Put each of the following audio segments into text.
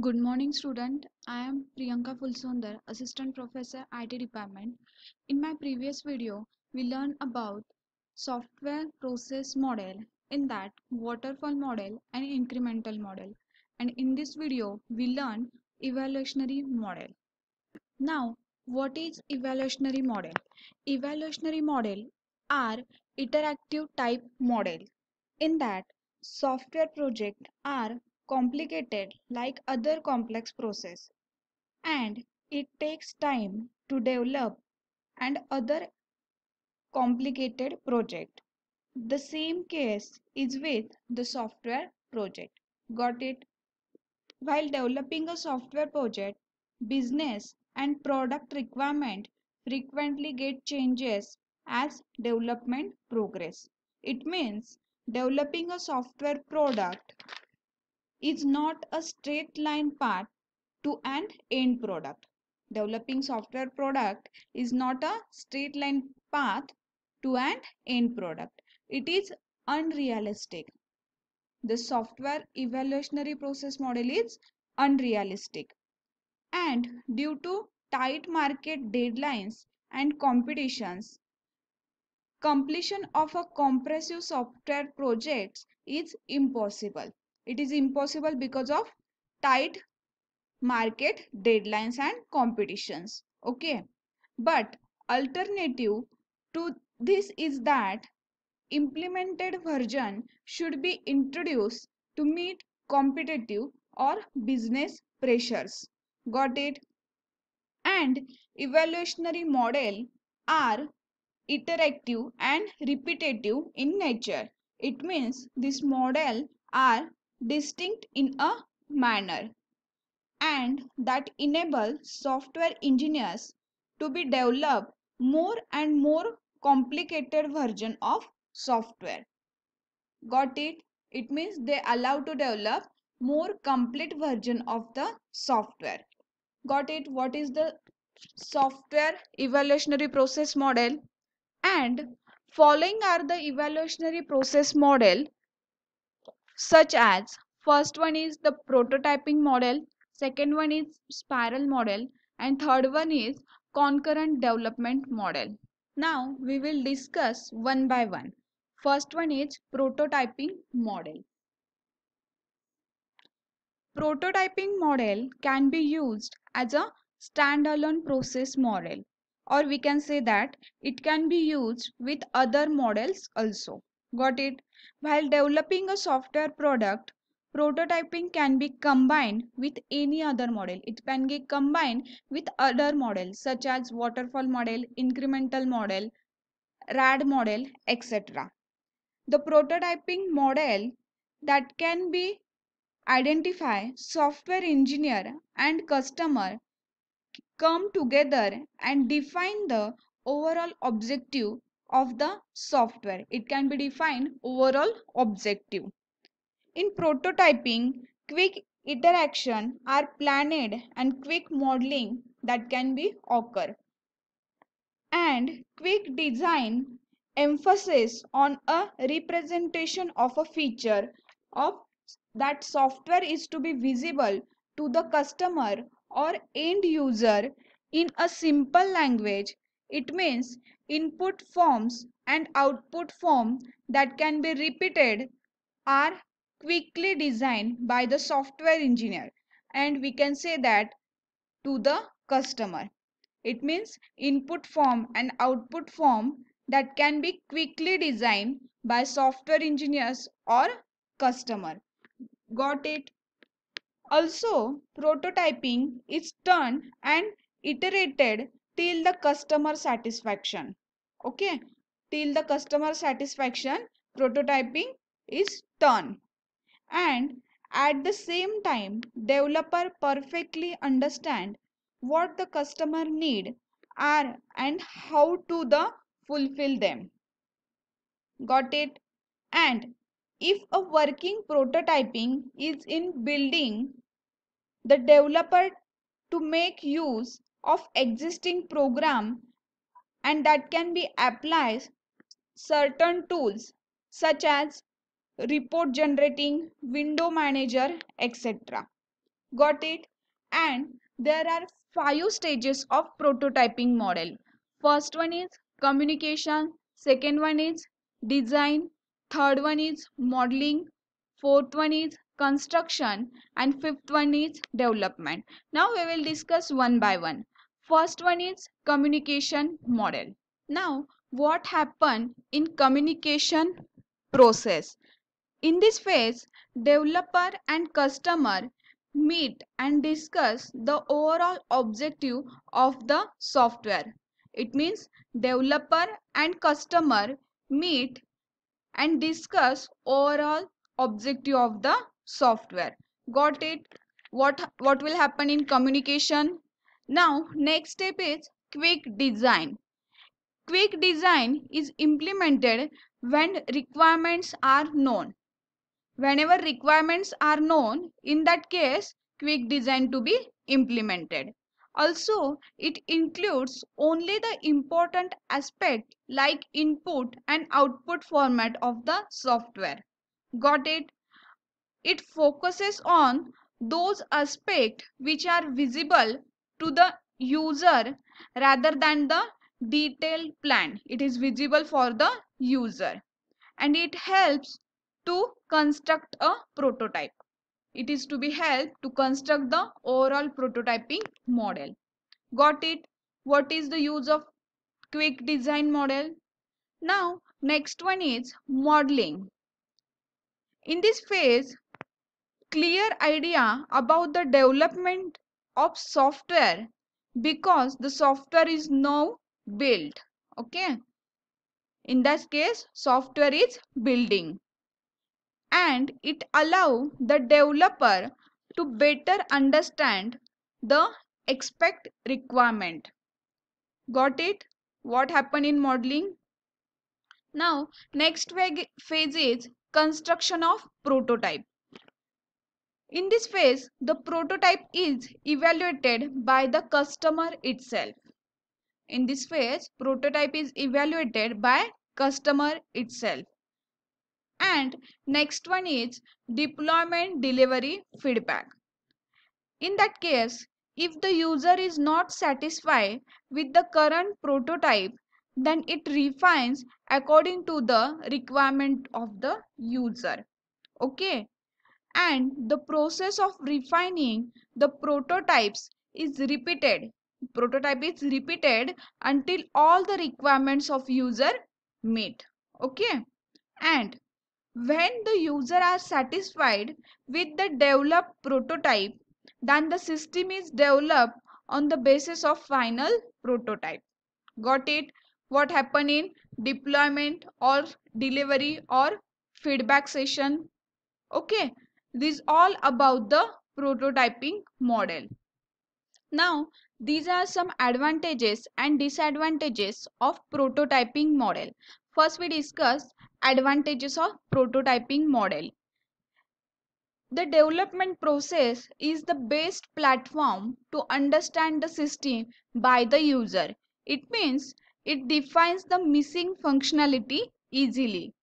Good morning, student. I am Priyanka Fulsundar, Assistant Professor, IT Department. In my previous video, we learned about software process model, in that waterfall model and incremental model. And in this video, we learn evaluationary model. Now, what is evaluationary model? Evaluationary model are iterative type model in that software projects are complicated like other complex process, and it takes time to develop and other complicated project. The same case is with the software project. Got it? While developing a software project, business and product requirement frequently get changes as development progress. It means developing a software product is not a straight line path to an end product. Developing software product is not a straight line path to an end product. It is unrealistic. The software evaluationary process model is unrealistic. And due to tight market deadlines and competitions, completion of a comprehensive software project is impossible. It is impossible because of tight market deadlines and competitions. Okay, but alternative to this is that implemented version should be introduced to meet competitive or business pressures. Got it? And evaluationary model are iterative and repetitive in nature. It means this model are distinct in a manner and that enable software engineers to be develop more and more complicated version of software. Got it? It means they allow to develop more complete version of the software. Got it? What is the software evaluationary process model? And following are the evaluationary process model, such as first one is the prototyping model, second one is spiral model, and third one is concurrent development model. Now we will discuss one by one. First one is prototyping model. Prototyping model can be used as a standalone process model, or we can say that it can be used with other models also. Got it? While developing a software product, prototyping can be combined with any other model. It can be combined with other models such as waterfall model, incremental model, RAD model, etc. The prototyping model that can be identify software engineer and customer come together and define the overall objective of the software. It can be defined overall objective. In prototyping, quick interaction are planned and quick modeling that can be occur. And quick design emphasis on a representation of a feature of that software is to be visible to the customer or end user in a simple language. It means input forms and output form that can be repeated are quickly designed by the software engineer, and we can say that to the customer. It means input form and output form that can be quickly designed by software engineers or customer. Got it? Also, prototyping is done and iterated till the customer satisfaction. Okay? Till the customer satisfaction, prototyping is done. And at the same time, developer perfectly understand what the customer need are and how to the fulfill them. Got it? And if a working prototyping is in building, the developer to make use of existing program and that can be applied certain tools such as report generating, window manager, etc. Got it? And there are 5 stages of prototyping model. First one is communication, second one is design, third one is modeling, fourth one is construction, and fifth one is development. Now we will discuss one by one. First one is communication model. Now what happened in communication process? In this phase, developer and customer meet and discuss the overall objective of the software. It means developer and customer meet and discuss overall objective of the software. Got it? What will happen in communication? Now next step is quick design. Quick design is implemented when requirements are known. Whenever requirements are known, in that case quick design to be implemented. Also it includes only the important aspect like input and output format of the software. Got it? It focuses on those aspects which are visible to the user rather than the detailed plan. It is visible for the user, and it helps to construct a prototype. It is to be helped to construct the overall prototyping model. Got it? What is the use of quick design model? Now next one is modeling. In this phase, clear idea about the development of software because the software is now built. Okay, in that case software is building, and it allow the developer to better understand the expect requirement. Got it? What happened in modeling? Now next phase is construction of prototype. In this phase, the prototype is evaluated by the customer itself. In this phase, prototype is evaluated by customer itself. And next one is deployment delivery feedback. In that case, if the user is not satisfied with the current prototype, then it refines according to the requirement of the user. Okay, and the process of refining the prototype is repeated until all the requirements of user meet. Okay, and when the user are satisfied with the developed prototype, then the system is developed on the basis of final prototype. Got it? What happened in deployment or delivery or feedback session? Okay, this all about the prototyping model. Now these are some advantages and disadvantages of prototyping model. First we discuss advantages of prototyping model. The development process is the best platform to understand the system by the user. It means it defines the missing functionality easily,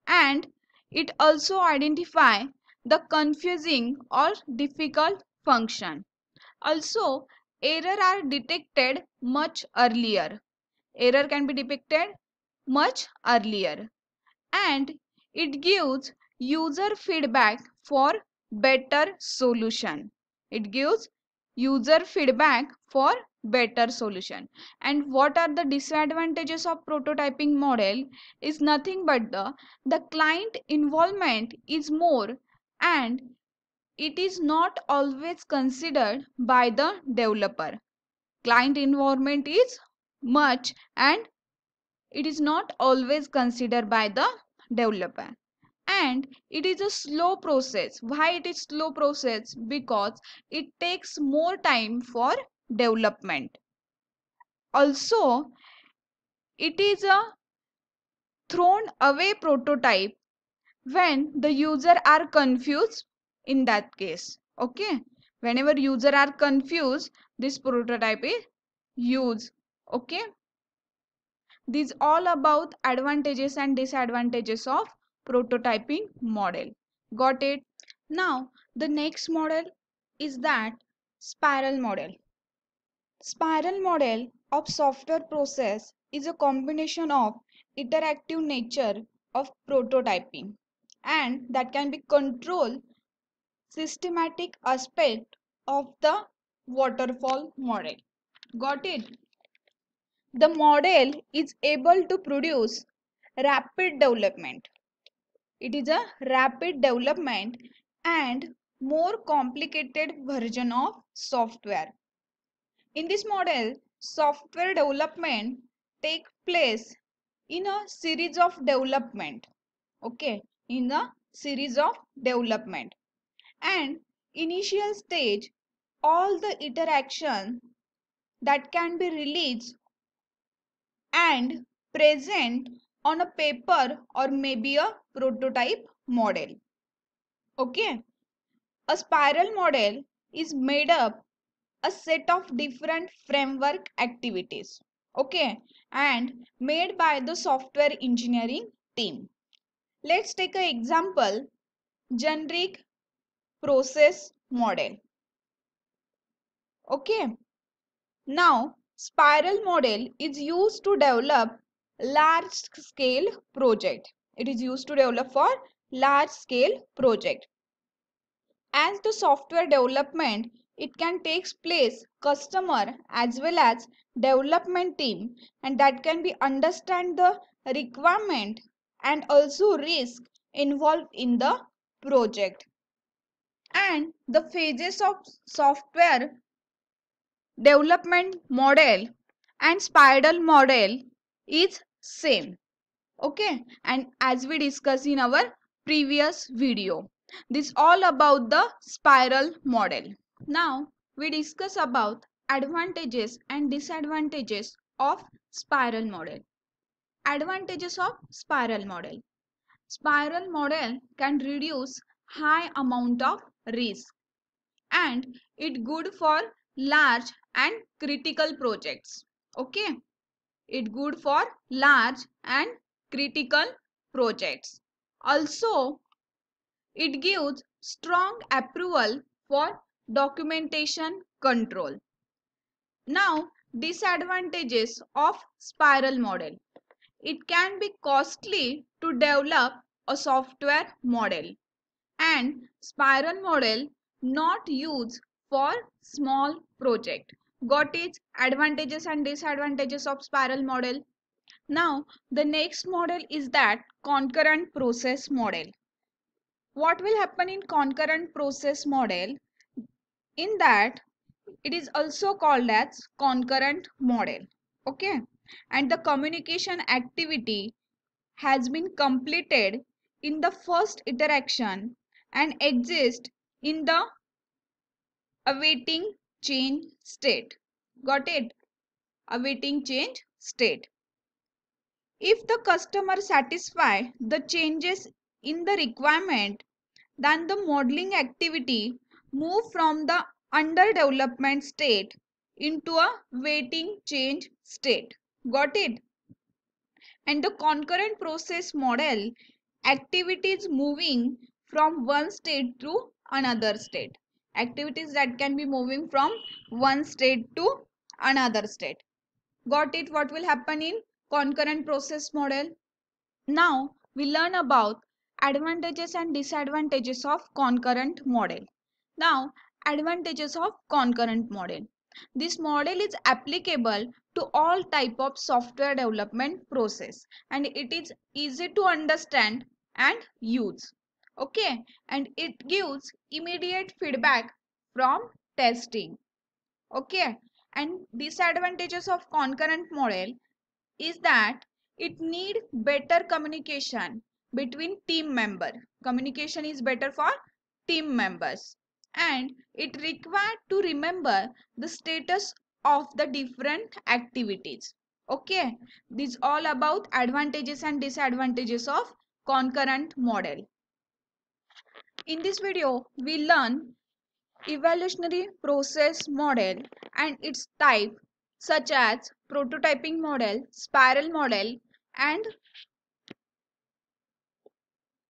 and it also identify the confusing or difficult function. Also, error are detected much earlier. Error can be detected much earlier, and it gives user feedback for better solution. It gives user feedback for better solution. And what are the disadvantages of prototyping model? Is nothing but the client involvement is more, and it is not always considered by the developer. Client involvement is much, and it is not always considered by the developer. And it is a slow process. Why it is slow process? Because it takes more time for development. Also, it is a thrown away prototype when the user are confused. In that case, okay, whenever user are confused, this prototype is used. Okay, these all about advantages and disadvantages of prototyping model. Got it? Now the next model is that spiral model. Spiral model of software process is a combination of interactive nature of prototyping and that can be control systematic aspect of the waterfall model. Got it? The model is able to produce rapid development. It is a rapid development and more complicated version of software. In this model, software development takes place in a series of development. Okay, in a series of development. And initial stage, all the interaction that can be released and present on a paper or maybe a prototype model. Okay, a spiral model is made up a set of different framework activities. Okay, and made by the software engineering team. Let's take an example, generic process model. Okay, now spiral model is used to develop large scale project. It is used to develop for large scale project. As the software development, it can take place customer as well as development team, and that can be understand the requirement and also risk involved in the project. And the phases of software development model and spiral model is same. Okay, and as we discussed in our previous video, this all about the spiral model. Now we discuss about advantages and disadvantages of spiral model. Advantages of spiral model. Spiral model can reduce high amount of risk and it good for large and critical projects. Okay, it good for large and critical projects. Also, it gives strong approval for documentation control. Now, disadvantages of spiral model. It can be costly to develop a software model and spiral model not used for small project. Got its advantages and disadvantages of spiral model. Now the next model is that concurrent process model. What will happen in concurrent process model? In that it is also called as concurrent model. Okay, and the communication activity has been completed in the first interaction and exists in the awaiting change state. Got it? Awaiting change state. If the customer satisfy the changes in the requirement, then the modeling activity move from the under development state into a waiting change state. Got it? And the concurrent process model, activities moving from one state to another state. Activities that can be moving from one state to another state. Got it? What will happen in concurrent process model? Now we learn about advantages and disadvantages of concurrent model. Now advantages of concurrent model. This model is applicable to all type of software development process and it is easy to understand and use. Okay, and it gives immediate feedback from testing. Okay, and disadvantages of concurrent model is that it need better communication between team member. Communication is better for team members and it required to remember the status of the different activities. Okay, this all about advantages and disadvantages of concurrent model. In this video we learn evolutionary process model and its type such as prototyping model, spiral model, and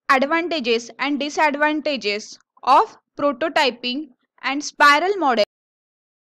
advantages and disadvantages of prototyping and spiral model